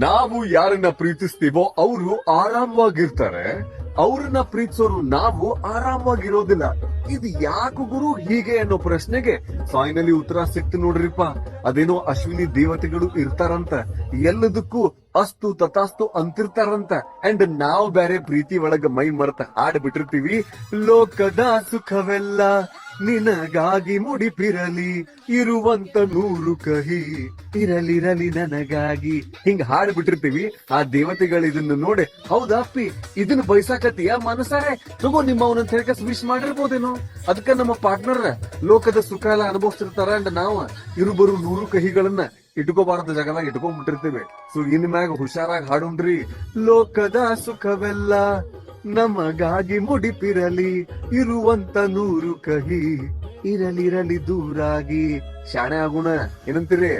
ನಾವು ಯಾರನ್ನ ಪ್ರೀತಿಸ್ತೀವೋ ಅವರು ಆರಾಮವಾಗಿರ್ತಾರೆ, ಅವ್ರನ್ನ ಪ್ರೀತಿಸೋರು ನಾವು ಆರಾಮವಾಗಿರೋದಿಲ್ಲ. ಇದು ಯಾಕೆ ಗುರು ಹೀಗೆ ಅನ್ನೋ ಪ್ರಶ್ನೆಗೆ ಫೈನಲಿ ಉತ್ತರ ಸಿಕ್ತು ನೋಡ್ರಿಪ್ಪ. ಅದೇನೋ ಅಶ್ವಿನಿ ದೇವತೆಗಳು ಇರ್ತಾರಂತ, ಎಲ್ಲದಕ್ಕೂ ಅಸ್ತು ತಥಾಸ್ತು ಅಂತಿರ್ತಾರಂತ. ಅಂಡ್ ನಾವ್ ಬೇರೆ ಪ್ರೀತಿ ಒಳಗ ಮೈ ಮರೆತ ಹಾಡ್ ಬಿಟ್ಟಿರ್ತೀವಿ, ಲೋಕದ ಸುಖವೆಲ್ಲ ನಿನಗಾಗಿ ಮುಡಿಪಿರಲಿ, ಇರುವಂತ 100 ಕಹಿ ಇರಲಿರಲಿ ನನಗಾಗಿ. ಹಿಂಗ್ ಹಾಡ್ ಬಿಟ್ಟಿರ್ತೀವಿ. ಆ ದೇವತೆಗಳು ಇದನ್ನ ನೋಡಿ, ಹೌದಾ ಅಪ್ಪಿ ಇದನ್ನ ಬಯಸಾಕತಿಯ ಮನಸಾರೆ ತಗೋ ನಿಮ್ಮವನಂತ ಹೇಳಕ ವಿಶ್ ಮಾಡಿರ್ಬೋದೇನೋ. ಅದಕ್ಕ ನಮ್ಮ ಪಾರ್ಟ್ನರ್ ಲೋಕದ ಸುಖ ಎಲ್ಲ ಅನುಭವಿಸ್ತಿರ್ತಾರ. ಅಂಡ್ ನಾವ್ ಇರುಬರು 100 ಕಹಿಗಳನ್ನ ಇಟ್ಕೋಬಾರದ ಜಾಗದಾಗ ಇಟ್ಕೊಂಡ್ಬಿಟ್ಟಿರ್ತೀವಿ. ಸೊ ಇನ್ ಮ್ಯಾಗ ಹುಷಾರಾಗಿ ಹಾಡುಣ್ರಿ. ಲೋಕದ ಸುಖವೆಲ್ಲ ನಮಗಾಗಿ ಮುಡಿಪಿರಲಿ, ಇರುವಂತ 100 ಕಹಿ ಇರಲಿರಲಿ ದೂರಾಗಿ. ಶಾಣೆ ಆಗೋಣ, ಏನಂತೀರಿ?